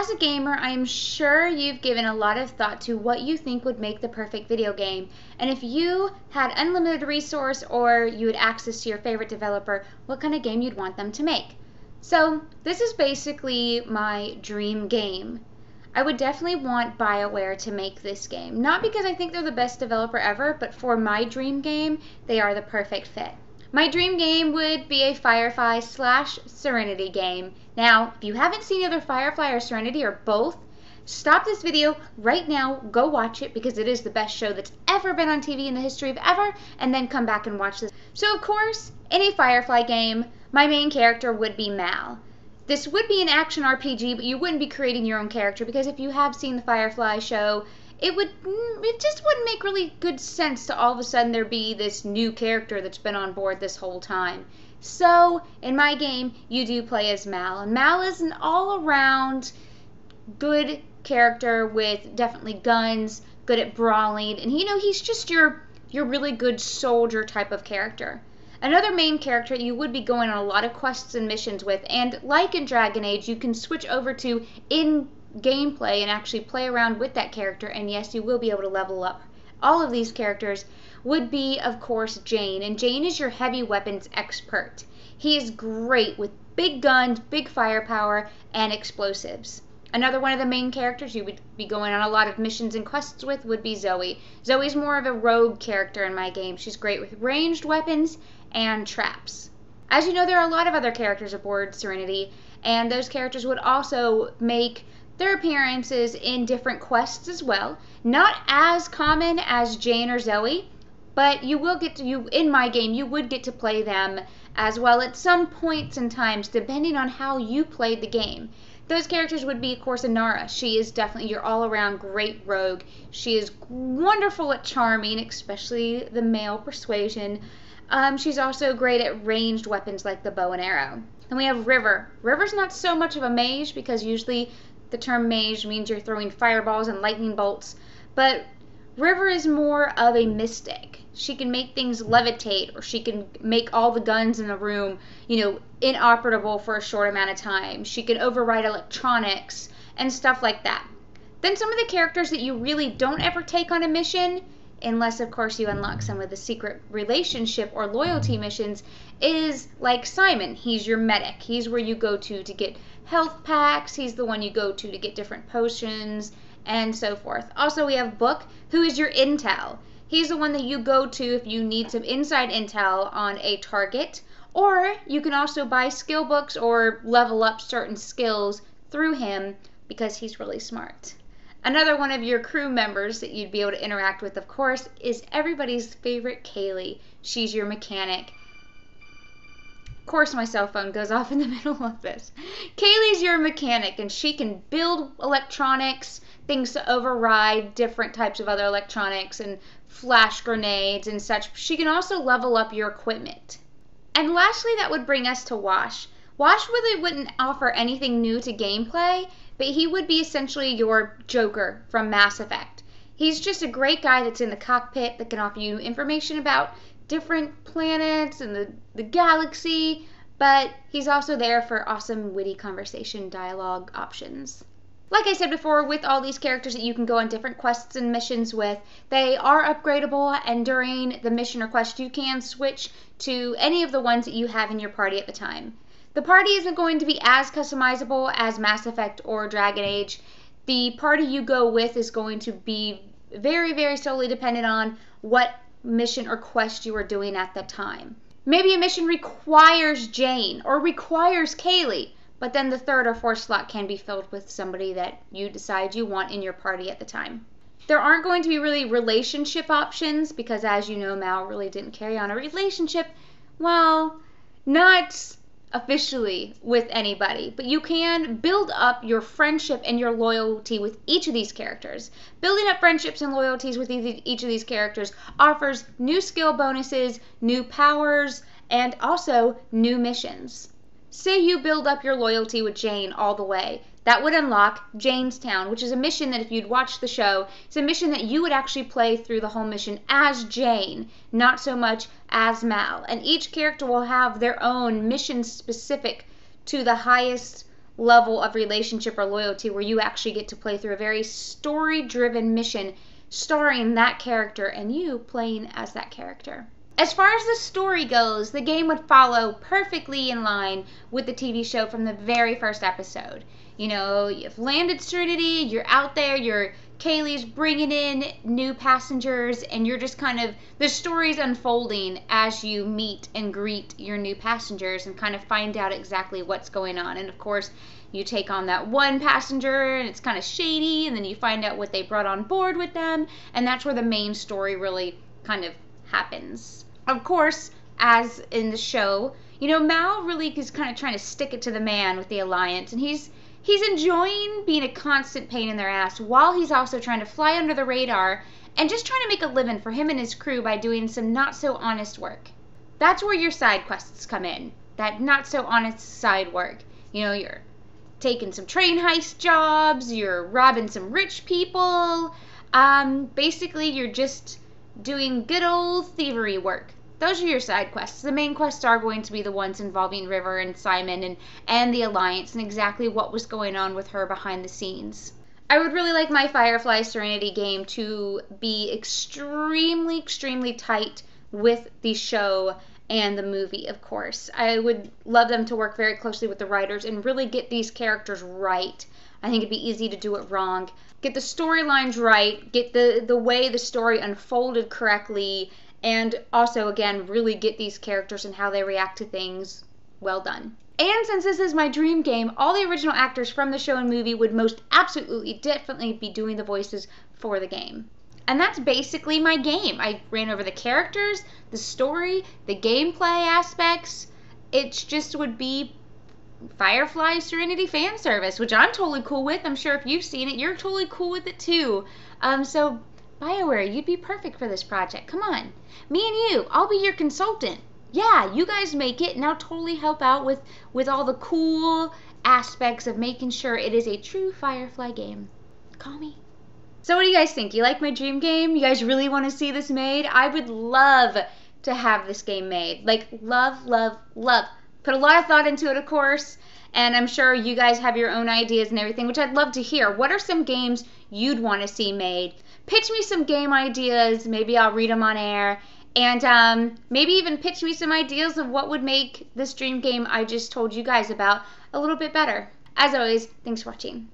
As a gamer, I am sure you've given a lot of thought to what you think would make the perfect video game. And if you had unlimited resource or you had access to your favorite developer, what kind of game you'd want them to make. So this is basically my dream game. I would definitely want BioWare to make this game. Not because I think they're the best developer ever, but for my dream game, they are the perfect fit. My dream game would be a Firefly / Serenity game. Now, if you haven't seen either Firefly or Serenity or both, stop this video right now, go watch it because it is the best show that's ever been on TV in the history of ever, and then come back and watch this. So of course, in a Firefly game, my main character would be Mal. This would be an action RPG, but you wouldn't be creating your own character because if you have seen the Firefly show, it just wouldn't make really good sense to all of a sudden there be this new character that's been on board this whole time. So, in my game, you do play as Mal. And Mal is an all-around good character with definitely guns, good at brawling, and he's just your really good soldier type of character. Another main character you would be going on a lot of quests and missions with, and like in Dragon Age, you can switch over to in gameplay and actually play around with that character, and yes, you will be able to level up. All of these characters would be, of course, Jane, and Jane is your heavy weapons expert. He is great with big guns, big firepower, and explosives. Another one of the main characters you would be going on a lot of missions and quests with would be Zoe. Zoe's more of a rogue character in my game. She's great with ranged weapons and traps. As you know, there are a lot of other characters aboard Serenity, and those characters would also make their appearances in different quests as well. Not as common as Jane or Zoe, but you will get to, in my game, you would get to play them as well at some points and times, depending on how you played the game. Those characters would be, of course, Inara. She is definitely your all-around great rogue. She is wonderful at charming, especially the male persuasion. She's also great at ranged weapons like the bow and arrow. Then we have River. River's not so much of a mage because usually the term mage means you're throwing fireballs and lightning bolts, but River is more of a mystic. She can make things levitate, or she can make all the guns in the room, inoperable for a short amount of time. She can override electronics and stuff like that. Then some of the characters that you really don't ever take on a mission, unless of course you unlock some of the secret relationship or loyalty missions, is like Simon. He's your medic. He's where you go to get health packs. He's the one you go to get different potions and so forth. Also, we have Book, who is your intel. He's the one that you go to if you need some inside intel on a target, or you can also buy skill books or level up certain skills through him because he's really smart. Another one of your crew members that you'd be able to interact with, of course, is everybody's favorite Kaylee. She's your mechanic. Of course, my cell phone goes off in the middle of this. Kaylee's your mechanic, and she can build electronics, things to override different types of other electronics, and flash grenades and such. She can also level up your equipment. And lastly, that would bring us to Wash. Wash really wouldn't offer anything new to gameplay, but he would be essentially your Joker from Mass Effect. He's just a great guy that's in the cockpit that can offer you information about different planets and the galaxy, but he's also there for awesome, witty conversation dialogue options. Like I said before, with all these characters that you can go on different quests and missions with, they are upgradable, and during the mission or quest you can switch to any of the ones that you have in your party at the time. The party isn't going to be as customizable as Mass Effect or Dragon Age. The party you go with is going to be very, very solely dependent on what mission or quest you are doing at the time. Maybe a mission requires Jane or requires Kaylee, but then the third or fourth slot can be filled with somebody that you decide you want in your party at the time. There aren't going to be really relationship options because, as you know, Mal really didn't carry on a relationship, well, not officially with anybody, but you can build up your friendship and your loyalty with each of these characters. Building up friendships and loyalties with each of these characters offers new skill bonuses, new powers, and also new missions. Say you build up your loyalty with Jane all the way. That would unlock Janestown, which is a mission that if you'd watched the show, it's a mission that you would actually play through the whole mission as Jane, not so much as Mal. And each character will have their own mission specific to the highest level of relationship or loyalty where you actually get to play through a very story-driven mission starring that character and you playing as that character. As far as the story goes, the game would follow perfectly in line with the TV show from the very first episode. You know, you've landed Serenity, you're out there, Kaylee's bringing in new passengers, and you're just kind of, the story's unfolding as you meet and greet your new passengers and kind of find out exactly what's going on. And of course, you take on that one passenger and it's kind of shady, and then you find out what they brought on board with them, and that's where the main story really kind of happens. Of course, as in the show, you know, Mal really is kind of trying to stick it to the man with the Alliance, and he's enjoying being a constant pain in their ass while he's also trying to fly under the radar and just trying to make a living for him and his crew by doing some not so honest work. That's where your side quests come in, that not so honest side work. You know, you're taking some train heist jobs, you're robbing some rich people, basically you're just doing good old thievery work. Those are your side quests. The main quests are going to be the ones involving River and Simon and the Alliance and exactly what was going on with her behind the scenes. I would really like my Firefly Serenity game to be extremely, extremely tight with the show and the movie, of course. I would love them to work very closely with the writers and really get these characters right. I think it'd be easy to do it wrong. Get the storylines right, get the way the story unfolded correctly, and also, again, really get these characters and how they react to things well done. And since this is my dream game, all the original actors from the show and movie would most absolutely, definitely be doing the voices for the game. And that's basically my game. I ran over the characters, the story, the gameplay aspects. It just would be Firefly Serenity fan service, which I'm totally cool with. I'm sure if you've seen it, you're totally cool with it too. So BioWare, you'd be perfect for this project. Come on. Me and you, I'll be your consultant. Yeah, you guys make it, and I'll totally help out with all the cool aspects of making sure it is a true Firefly game. Call me. So what do you guys think? You like my dream game? You guys really want to see this made? I would love to have this game made. Like, love, love, love. Put a lot of thought into it, of course, and I'm sure you guys have your own ideas and everything, which I'd love to hear. What are some games you'd want to see made? Pitch me some game ideas. Maybe I'll read them on air. And maybe even pitch me some ideas of what would make this dream game I just told you guys about a little bit better. As always, thanks for watching.